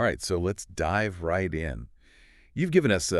All right, so let's dive right in. You've given us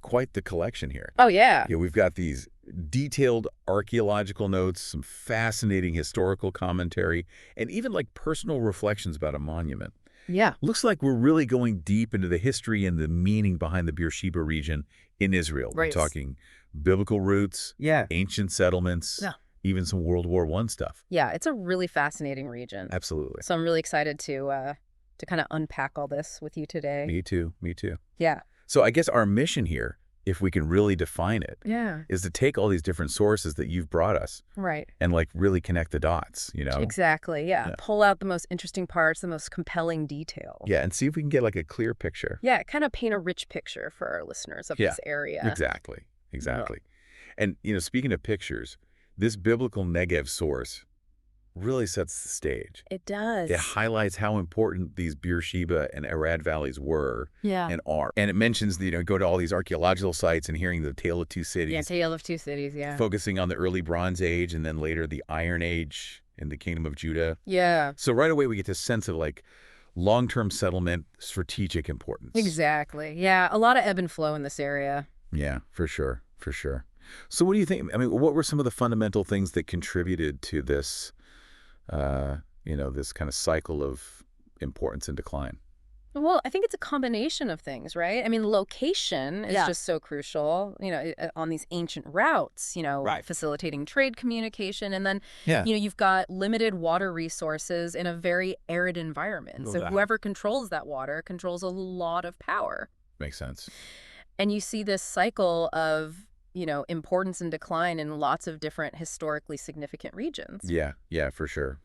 quite the collection here. Oh, yeah. Yeah, we've got these detailed archaeological notes, some fascinating historical commentary, and even like personal reflections about a monument. Yeah. Looks like we're really going deep into the history and the meaning behind the Beersheba region in Israel. We're Right. talking biblical roots, Yeah. ancient settlements, Yeah. even some World War I stuff. Yeah, it's a really fascinating region. Absolutely. So I'm really excited to kind of unpack all this with you today. Me too. Me too. Yeah. So I guess our mission here, if we can really define it, Yeah. is to take all these different sources that you've brought us Right. and like really connect the dots, Exactly. Yeah. Yeah. Pull out the most interesting parts, the most compelling details. Yeah, and see if we can get like a clear picture. Yeah, kind of paint a rich picture for our listeners of Yeah, this area. Exactly. Exactly. And, speaking of pictures, this biblical Negev source really sets the stage. It does. It highlights how important these Beersheba and Arad valleys were Yeah. and are. And it mentions, go to all these archaeological sites and hearing the tale of two cities. Yeah, Tale of Two Cities, yeah. Focusing on the early Bronze Age and then later the Iron Age in the Kingdom of Judah. Yeah. So right away we get this sense of like long-term settlement, strategic importance. Exactly. Yeah, a lot of ebb and flow in this area. Yeah, for sure. For sure. So what do you think? I mean, what were some of the fundamental things that contributed to this, this kind of cycle of importance and decline? Well, I think it's a combination of things, right? I mean, location is just so crucial, on these ancient routes, Right. facilitating trade communication. And then, Yeah. you've got limited water resources in a very arid environment. Oh, So that- whoever controls that water controls a lot of power. Makes sense. And you see this cycle of, importance and decline in lots of different historically significant regions. Yeah, for sure.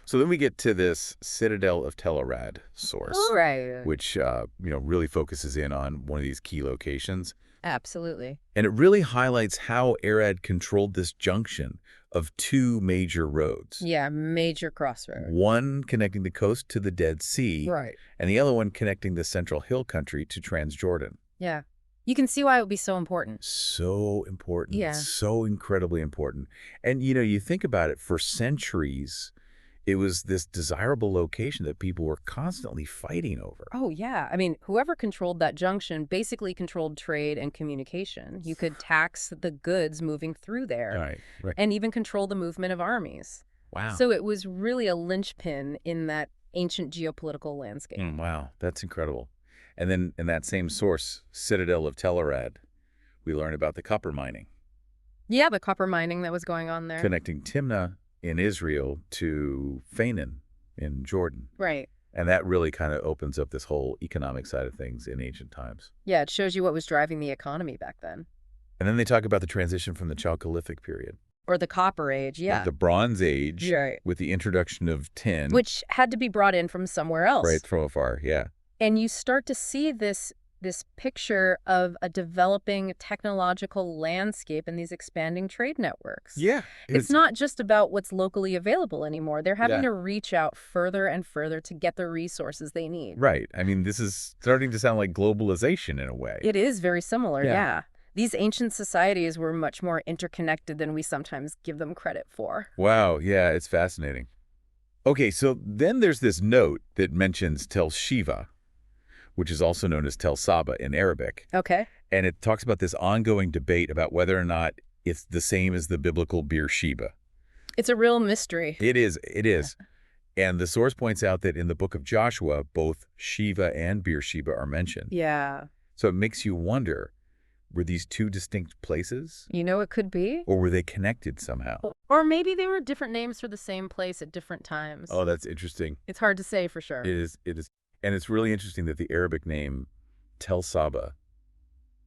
So then we get to this Citadel of Tel Arad source, Right. which, really focuses in on one of these key locations. Absolutely. And it really highlights how Arad controlled this junction of two major roads. Yeah, major crossroad. One connecting the coast to the Dead Sea, Right. and the other one connecting the Central Hill Country to Transjordan. Yeah. You can see why it would be so important. So important. Yeah. So incredibly important. And, you think about it, for centuries, it was this desirable location that people were constantly fighting over. Oh, yeah. I mean, whoever controlled that junction basically controlled trade and communication. You could tax the goods moving through there Right. and even control the movement of armies. Wow. So it was really a linchpin in that ancient geopolitical landscape. Wow, that's incredible. And then in that same source, Citadel of Tel Arad, we learn about the copper mining, Yeah, the copper mining that was going on there. connecting Timnah in Israel to Fainan in Jordan. Right. And that really kind of opens up this whole economic side of things in ancient times. Yeah, it shows you what was driving the economy back then. And then they talk about the transition from the Chalcolithic period. Or the Copper Age, yeah. The Bronze Age, Right. with the introduction of tin. Which had to be brought in from somewhere else. Right, from afar, yeah. And you start to see this picture of a developing technological landscape and these expanding trade networks. Yeah. It's not just about what's locally available anymore. They're having Yeah. to reach out further and further to get the resources they need. Right. I mean, this is starting to sound like globalization in a way. It is very similar, Yeah. yeah. These ancient societies were much more interconnected than we sometimes give them credit for. Wow, yeah, it's fascinating. Okay, so then there's this note that mentions Tel Sheva, which is also known as Tel Saba in Arabic. Okay. And it talks about this ongoing debate about whether or not it's the same as the biblical Beersheba. It's a real mystery. It is. And the source points out that in the book of Joshua, both Sheva and Beersheba are mentioned. Yeah. So it makes you wonder, were these two distinct places? It could be. Or were they connected somehow? Or maybe they were different names for the same place at different times. Oh, that's interesting. It's hard to say for sure. It is. And it's really interesting that the Arabic name Tel Saba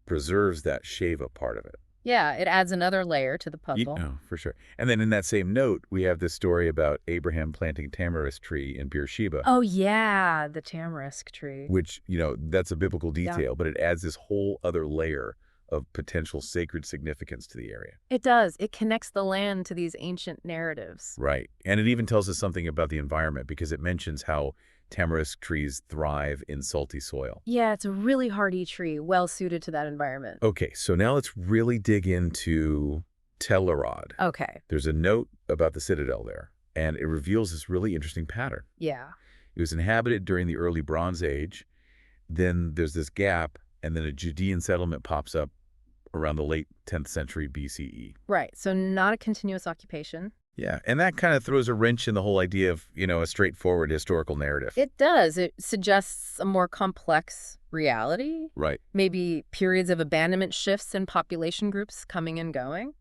preserves that Sheva part of it. Yeah, it adds another layer to the puzzle. Oh, for sure. And then in that same note, we have this story about Abraham planting tamarisk tree in Beersheba. Oh, yeah, the tamarisk tree. Which, that's a biblical detail, but it adds this whole other layer of potential sacred significance to the area. It does. It connects the land to these ancient narratives. Right. And it even tells us something about the environment because it mentions how tamarisk trees thrive in salty soil. Yeah, it's a really hardy tree, well suited to that environment. Okay, so now let's really dig into Tel Arad. Okay. There's a note about the citadel there, and it reveals this really interesting pattern. Yeah. It was inhabited during the early Bronze Age. Then there's this gap, and then a Judean settlement pops up around the late 10th century BCE. Right, so not a continuous occupation. Yeah, and that kind of throws a wrench in the whole idea of, a straightforward historical narrative. It does. It suggests a more complex reality. Right. Maybe periods of abandonment shifts in population groups coming and going.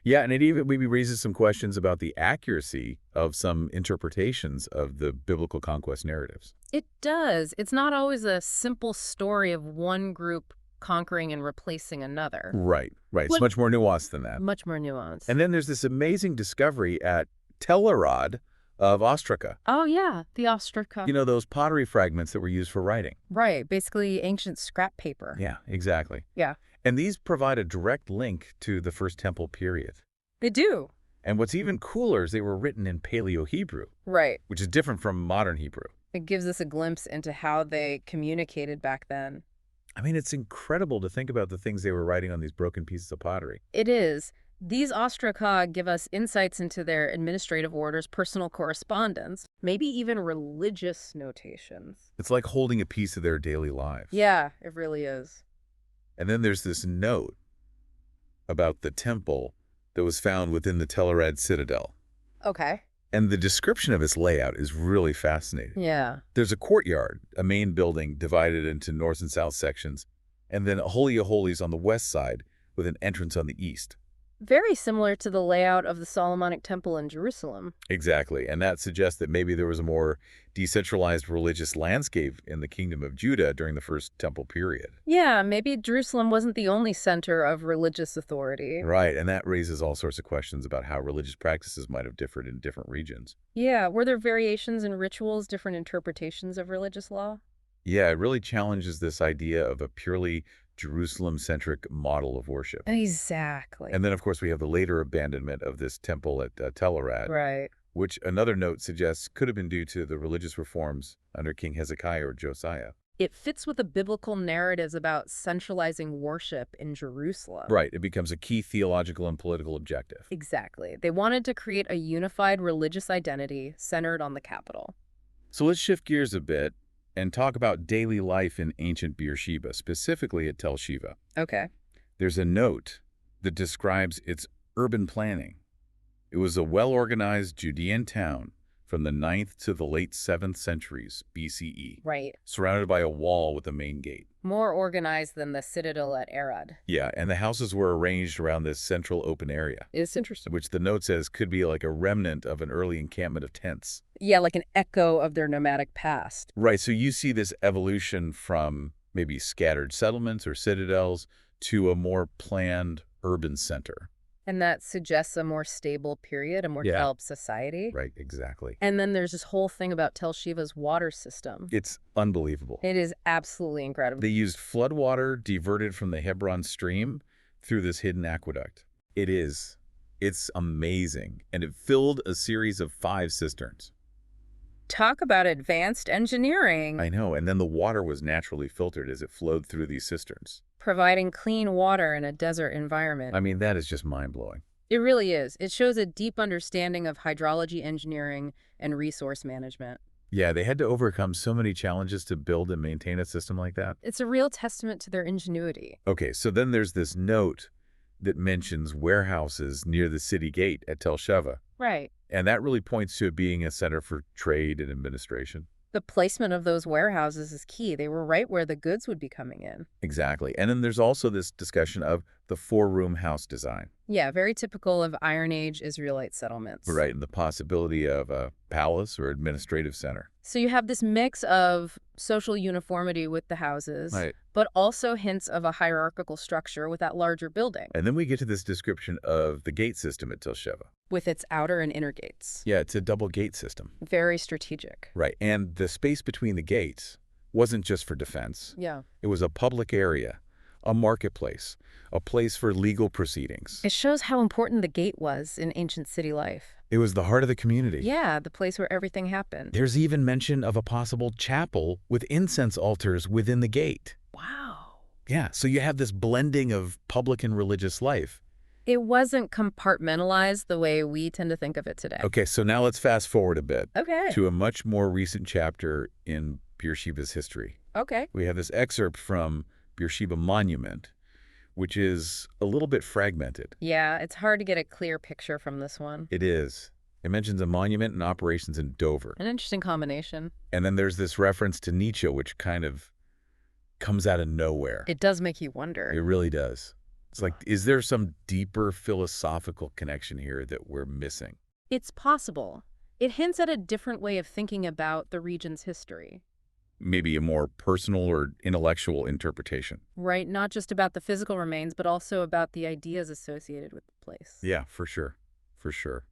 Yeah, and it even maybe raises some questions about the accuracy of some interpretations of the biblical conquest narratives. It does. It's not always a simple story of one group conquering and replacing another. Right. It's What- much more nuanced than that. Much more nuanced. And then there's this amazing discovery at Arad of Ostraca. Oh, yeah, the ostraka. Those pottery fragments that were used for writing. Right, basically ancient scrap paper. Yeah, exactly. Yeah. And these provide a direct link to the First Temple period. They do. And what's even cooler is they were written in Paleo-Hebrew, Right. which is different from modern Hebrew. It gives us a glimpse into how they communicated back then. I mean, it's incredible to think about the things they were writing on these broken pieces of pottery. It is. These ostraka give us insights into their administrative orders, personal correspondence, maybe even religious notations. It's like holding a piece of their daily lives. Yeah, it really is. And then there's this note about the temple that was found within the Arad citadel. Okay. And the description of its layout is really fascinating. Yeah. There's a courtyard, a main building divided into north and south sections, and then a Holy of Holies on the west side with an entrance on the east. Very similar to the layout of the Solomonic Temple in Jerusalem. Exactly, and that suggests that maybe there was a more decentralized religious landscape in the Kingdom of Judah during the First Temple period. Yeah, maybe Jerusalem wasn't the only center of religious authority. Right, and that raises all sorts of questions about how religious practices might have differed in different regions. Yeah, were there variations in rituals, different interpretations of religious law? Yeah, it really challenges this idea of a purely Jerusalem-centric model of worship. Exactly. And then, of course, we have the later abandonment of this temple at Tel Arad, Right. which another note suggests could have been due to the religious reforms under King Hezekiah or Josiah. It fits with the biblical narratives about centralizing worship in Jerusalem. Right, it becomes a key theological and political objective. Exactly. They wanted to create a unified religious identity centered on the capital. So let's shift gears a bit and talk about daily life in ancient Beersheba, specifically at Tel Sheva. Okay. There's a note that describes its urban planning. It was a well-organized Judean town from the 9th to the late 7th centuries BCE, Right. surrounded by a wall with a main gate. More organized than the citadel at Arad. Yeah, and the houses were arranged around this central open area, It's interesting. which the note says could be like a remnant of an early encampment of tents. Yeah, like an echo of their nomadic past. Right, so you see this evolution from maybe scattered settlements or citadels to a more planned urban center. And that suggests a more stable period, a more Yeah. developed society. Right, exactly. And then there's this whole thing about Tel Sheva's water system. It's unbelievable. It is absolutely incredible. They used floodwater diverted from the Hebron stream through this hidden aqueduct. It's amazing. And it filled a series of 5 cisterns. Talk about advanced engineering. I know, and then the water was naturally filtered as it flowed through these cisterns. Providing clean water in a desert environment. I mean, that is just mind-blowing. It really is. It shows a deep understanding of hydrology engineering and resource management. Yeah, they had to overcome so many challenges to build and maintain a system like that. It's a real testament to their ingenuity. Okay, so then there's this note that mentions warehouses near the city gate at Tel Sheva. Right. And that really points to it being a center for trade and administration. The placement of those warehouses is key. They were right where the goods would be coming in. Exactly. And then there's also this discussion of the 4-room house design. Yeah, very typical of Iron Age Israelite settlements. Right, and the possibility of a palace or administrative center. So you have this mix of social uniformity with the houses, Right. but also hints of a hierarchical structure with that larger building, And then we get to this description of the gate system at Tel Sheva. with its outer and inner gates. Yeah, it's a double gate system. Very strategic. Right, and the space between the gates wasn't just for defense. Yeah. It was a public area, a marketplace, a place for legal proceedings. It shows how important the gate was in ancient city life. It was the heart of the community. Yeah, the place where everything happened. There's even mention of a possible chapel with incense altars within the gate. Wow. Yeah, so you have this blending of public and religious life. It wasn't compartmentalized the way we tend to think of it today. Okay, so now let's fast forward a bit Okay. to a much more recent chapter in Beersheba's history. Okay. We have this excerpt from Beersheba Monument, which is a little bit fragmented. Yeah, it's hard to get a clear picture from this one. It is. It mentions a monument and operations in Dover. An interesting combination. And then there's this reference to Nietzsche, which kind of comes out of nowhere. It does make you It wonder. really does. It's like, is there some deeper philosophical connection here that we're missing? It's possible. It hints at a different way of thinking about the region's history. Maybe a more personal or intellectual interpretation. Right? Not just about the physical remains, but also about the ideas associated with the place. Yeah, for sure. For sure.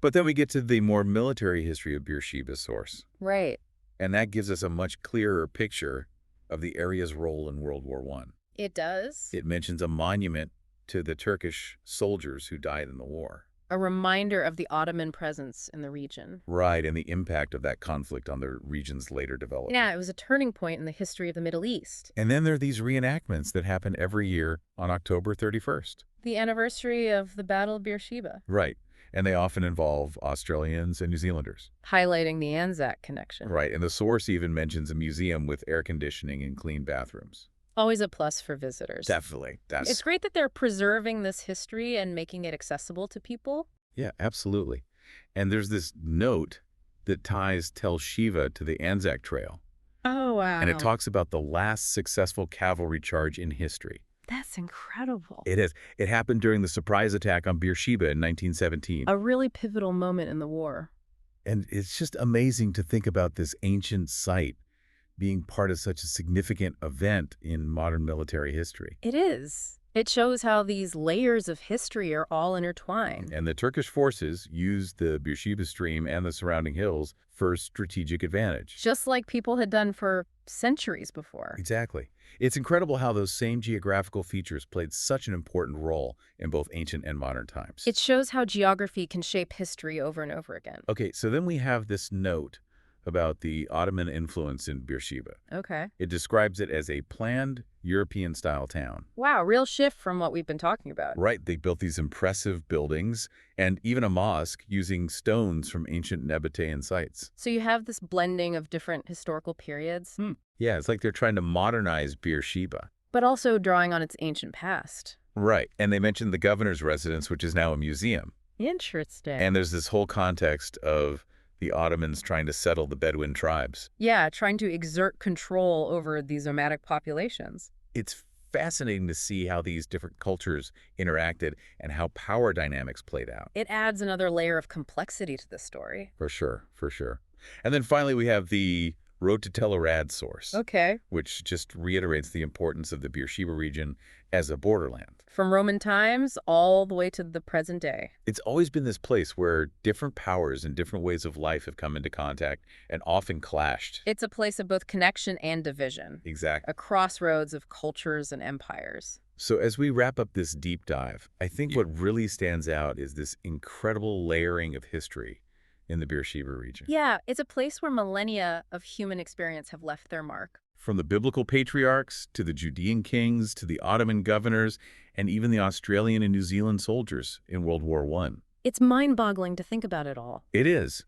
But then we get to the more military history of Beersheba's source. Right. And that gives us a much clearer picture of the area's role in World War I. It does. It mentions a monument to the Turkish soldiers who died in the war. A reminder of the Ottoman presence in the region. Right, and the impact of that conflict on the region's later development. Yeah, it was a turning point in the history of the Middle East. And then there are these reenactments that happen every year on October 31st. The anniversary of the Battle of Beersheba. Right, and they often involve Australians and New Zealanders. Highlighting the Anzac connection. Right, and the source even mentions a museum with air conditioning and clean bathrooms. Always a plus for visitors. Definitely. It's great that they're preserving this history and making it accessible to people. Yeah, absolutely. And there's this note that ties Tel Sheva to the Anzac Trail. Oh, wow. And it talks about the last successful cavalry charge in history. That's incredible. It is. It happened during the surprise attack on Beersheba in 1917. A really pivotal moment in the war. And it's just amazing to think about this ancient site being part of such a significant event in modern military history. It is. It shows how these layers of history are all intertwined. And the Turkish forces used the Beersheba stream and the surrounding hills for strategic advantage. Just like people had done for centuries before. Exactly. It's incredible how those same geographical features played such an important role in both ancient and modern times. It shows how geography can shape history over and over again. Okay, so then we have this note about the Ottoman influence in Beersheba. Okay. It describes it as a planned European-style town. Wow, real shift from what we've been talking about. Right, they built these impressive buildings and even a mosque using stones from ancient Nabatean sites. So you have this blending of different historical periods, Yeah, it's like they're trying to modernize Beersheba. but also drawing on its ancient past. Right, and they mentioned the governor's residence, which is now a museum. Interesting. And there's this whole context of the Ottomans trying to settle the Bedouin tribes. yeah, trying to exert control over these nomadic populations. It's fascinating to see how these different cultures interacted and how power dynamics played out. It adds another layer of complexity to the story. For sure, for sure. And then finally we have the Road to Tel Arad source, Okay. which just reiterates the importance of the Beersheba region as a borderland. From Roman times all the way to the present day. It's always been this place where different powers and different ways of life have come into contact and often clashed. It's a place of both connection and division. Exactly. A crossroads of cultures and empires. So as we wrap up this deep dive, I think what really stands out is this incredible layering of history in the Beersheba region. Yeah, it's a place where millennia of human experience have left their mark. From the biblical patriarchs to the Judean kings to the Ottoman governors and even the Australian and New Zealand soldiers in World War I. It's mind-boggling to think about it all. It is.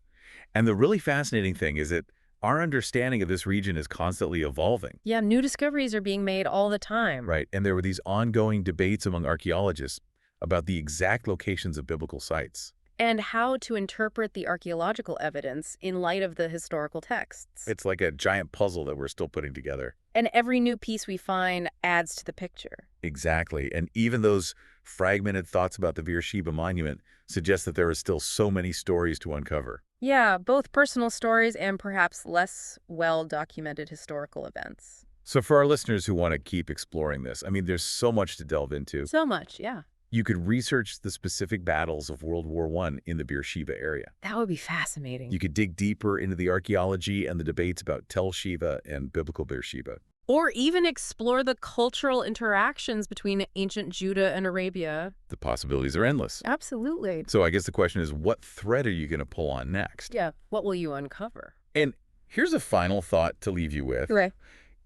And the really fascinating thing is that our understanding of this region is constantly evolving. Yeah, new discoveries are being made all the time. Right. And there were these ongoing debates among archaeologists about the exact locations of biblical sites. And how to interpret the archaeological evidence in light of the historical texts. It's like a giant puzzle that we're still putting together. And every new piece we find adds to the picture. Exactly. And even those fragmented thoughts about the Beersheba monument suggest that there are still so many stories to uncover. Yeah, both personal stories and perhaps less well-documented historical events. So for our listeners who want to keep exploring this, I mean, there's so much to delve into. So much, yeah. You could research the specific battles of World War I in the Beersheba area. That would be fascinating. You could dig deeper into the archaeology and the debates about Tel Sheva and biblical Beersheba. Or even explore the cultural interactions between ancient Judah and Arabia. The possibilities are endless. Absolutely. So I guess the question is, what thread are you going to pull on next? Yeah, what will you uncover? And here's a final thought to leave you with. Right.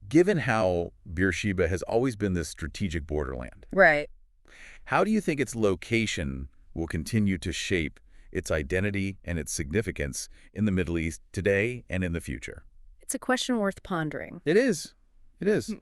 Given how Beersheba has always been this strategic borderland, Right. How do you think its location will continue to shape its identity and its significance in the Middle East today and in the future? It's a question worth pondering. It is. It is.